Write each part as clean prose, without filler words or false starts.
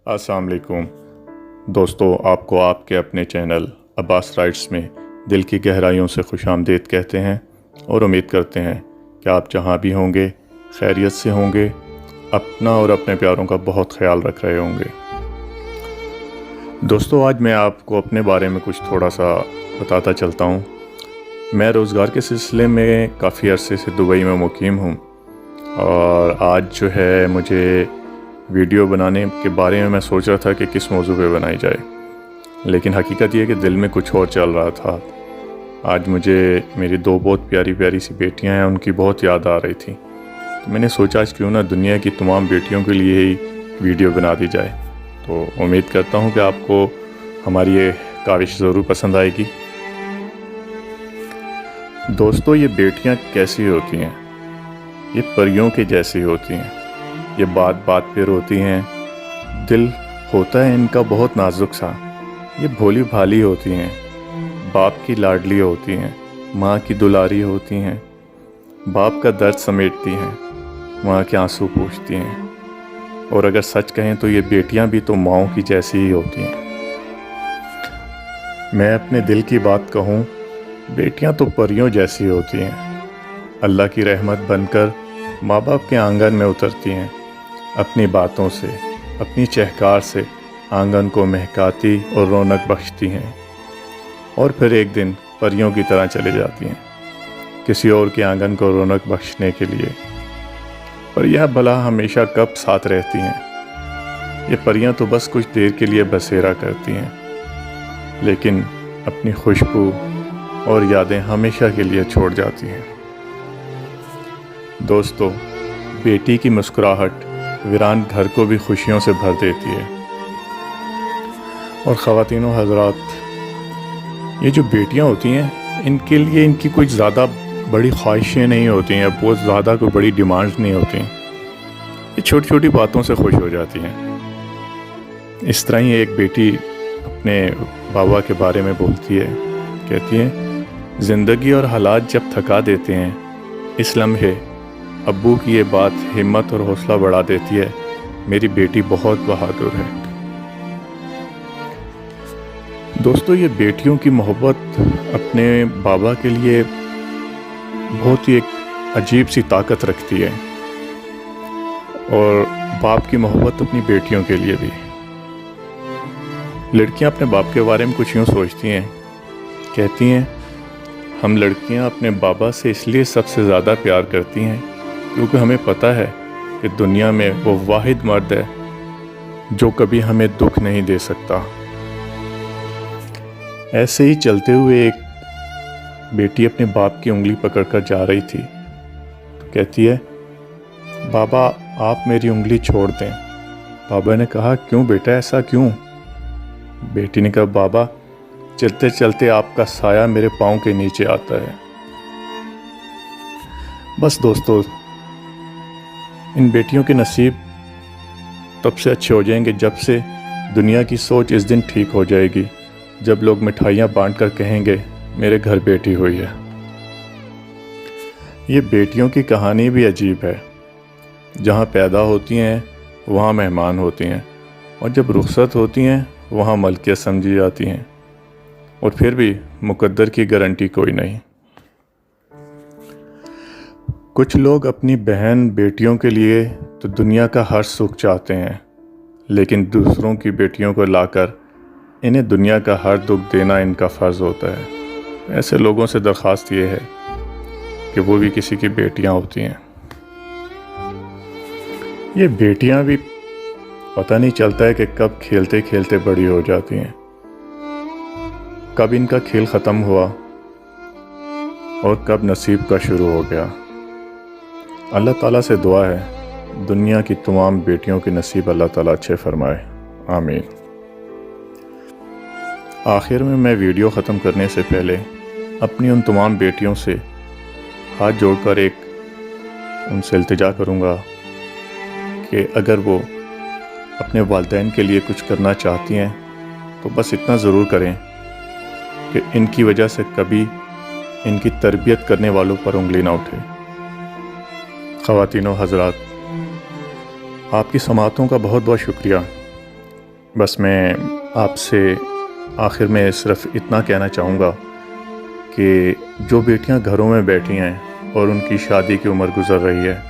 अस्सलाम वालेकुम दोस्तों, आपको आपके अपने चैनल अब्बास राइट्स में दिल की गहराइयों से खुशामदीद कहते हैं और उम्मीद करते हैं कि आप जहां भी होंगे खैरियत से होंगे, अपना और अपने प्यारों का बहुत ख्याल रख रहे होंगे। दोस्तों, आज मैं आपको अपने बारे में कुछ थोड़ा सा बताता चलता हूं। मैं रोज़गार के सिलसिले में काफ़ी अरसे से दुबई में मुकीम हूं और आज जो है मुझे वीडियो बनाने के बारे में मैं सोच रहा था कि किस मौजू पे बनाई जाए, लेकिन हकीकत ये कि दिल में कुछ और चल रहा था। आज मुझे मेरी दो बहुत प्यारी प्यारी सी बेटियां हैं, उनकी बहुत याद आ रही थी, तो मैंने सोचा आज क्यों ना दुनिया की तमाम बेटियों के लिए ही वीडियो बना दी जाए। तो उम्मीद करता हूँ कि आपको हमारी ये काविश ज़रूर पसंद आएगी। दोस्तों, ये बेटियां कैसी होती हैं? ये परियों के जैसी होती हैं। ये बात बात पे रोती हैं, दिल होता है इनका बहुत नाजुक सा। ये भोली भाली होती हैं, बाप की लाडली होती हैं, माँ की दुलारी होती हैं, बाप का दर्द समेटती हैं, माँ के आंसू पूछती हैं। और अगर सच कहें तो ये बेटियां भी तो माँओं की जैसी ही होती हैं। मैं अपने दिल की बात कहूँ, बेटियां तो परियों जैसी होती हैं। अल्लाह की रहमत बनकर माँ बाप के आंगन में उतरती हैं, अपनी बातों से, अपनी चहकार से आंगन को महकाती और रौनक बख्शती हैं, और फिर एक दिन परियों की तरह चले जाती हैं किसी और के आंगन को रौनक बख्शने के लिए। पर यह भला हमेशा कब साथ रहती हैं? ये परियां तो बस कुछ देर के लिए बसेरा करती हैं, लेकिन अपनी खुशबू और यादें हमेशा के लिए छोड़ जाती हैं। दोस्तों, बेटी की मुस्कुराहट वीरान घर को भी खुशियों से भर देती है। और ख़वातीनो हज़रात, ये जो बेटियां होती हैं, इनके लिए इनकी कुछ ज़्यादा बड़ी ख्वाहिशें नहीं होती हैं, बहुत ज़्यादा कोई बड़ी डिमांड्स नहीं होती हैं। ये छोटी छोटी बातों से खुश हो जाती हैं। इस तरह ही एक बेटी अपने बाबा के बारे में बोलती है, कहती है, ज़िंदगी और हालात जब थका देते हैं, इस लम्हे अब्बू की ये बात हिम्मत और हौसला बढ़ा देती है, मेरी बेटी बहुत बहादुर है। दोस्तों, ये बेटियों की मोहब्बत अपने बाबा के लिए बहुत ही एक अजीब सी ताकत रखती है, और बाप की मोहब्बत अपनी बेटियों के लिए भी। लड़कियां अपने बाप के बारे में कुछ यूँ सोचती हैं, कहती हैं, हम लड़कियां अपने बाबा से इसलिए सबसे ज़्यादा प्यार करती हैं क्योंकि हमें पता है कि दुनिया में वो वाहिद मर्द है जो कभी हमें दुख नहीं दे सकता। ऐसे ही चलते हुए एक बेटी अपने बाप की उंगली पकड़कर जा रही थी, तो कहती है, बाबा आप मेरी उंगली छोड़ दें। बाबा ने कहा, क्यों बेटा, ऐसा क्यों? बेटी ने कहा, बाबा चलते चलते आपका साया मेरे पाँव के नीचे आता है। बस दोस्तों, इन बेटियों के नसीब तब से अच्छे हो जाएंगे जब से दुनिया की सोच इस दिन ठीक हो जाएगी, जब लोग मिठाइयाँ बांट कर कहेंगे मेरे घर बेटी हुई है। ये बेटियों की कहानी भी अजीब है। जहाँ पैदा होती हैं वहाँ मेहमान होती हैं, और जब रुखसत होती हैं वहाँ मलकियत समझी जाती हैं, और फिर भी मुकद्दर की गारंटी कोई नहीं। कुछ लोग अपनी बहन बेटियों के लिए तो दुनिया का हर सुख चाहते हैं, लेकिन दूसरों की बेटियों को लाकर इन्हें दुनिया का हर दुख देना इनका फ़र्ज़ होता है। ऐसे लोगों से दरख्वास्त ये है कि वो भी किसी की बेटियां होती हैं। ये बेटियां भी पता नहीं चलता है कि कब खेलते खेलते बड़ी हो जाती हैं, कब इनका खेल ख़त्म हुआ और कब नसीब का शुरू हो गया। अल्लाह ताला से दुआ है दुनिया की तमाम बेटियों के नसीब अल्लाह ताला अच्छे फरमाए, आमीन। आखिर में मैं वीडियो ख़त्म करने से पहले अपनी उन तमाम बेटियों से हाथ जोड़कर उनसे इल्तिजा करूँगा कि अगर वो अपने वालिदैन के लिए कुछ करना चाहती हैं तो बस इतना ज़रूर करें कि इनकी वजह से कभी इनकी तरबियत करने वालों पर उंगली ना उठे। ख़वातीनो हज़रात, आपकी समातों का बहुत बहुत शुक्रिया। بس میں آپ سے آخر میں صرف اتنا کہنا چاہوں گا کہ جو بیٹیاں گھروں میں بیٹھی ہیں اور ان کی شادی کی عمر گزر رہی ہے،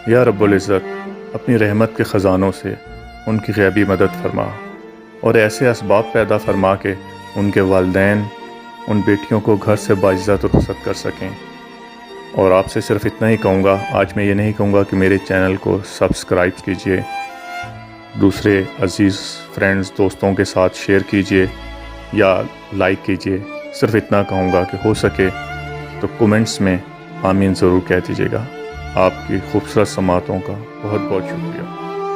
یا رب العزت اپنی رحمت کے خزانوں سے ان کی غیبی مدد فرما اور ایسے اسباب پیدا فرما کے ان کے والدین ان بیٹیوں کو گھر سے باعزت رخصت کر سکیں۔ اور آپ سے صرف اتنا ہی کہوں گا، آج میں یہ نہیں کہوں گا کہ میرے چینل کو سبسکرائب کیجئے، دوسرے عزیز فرینڈز دوستوں کے ساتھ شیئر کیجئے یا لائک کیجئے۔ صرف اتنا کہوں گا کہ ہو سکے تو کومنٹس میں آمین ضرور کہہ دیجیے گا۔ آپ کی خوبصورت سماعتوں کا بہت بہت شکریہ۔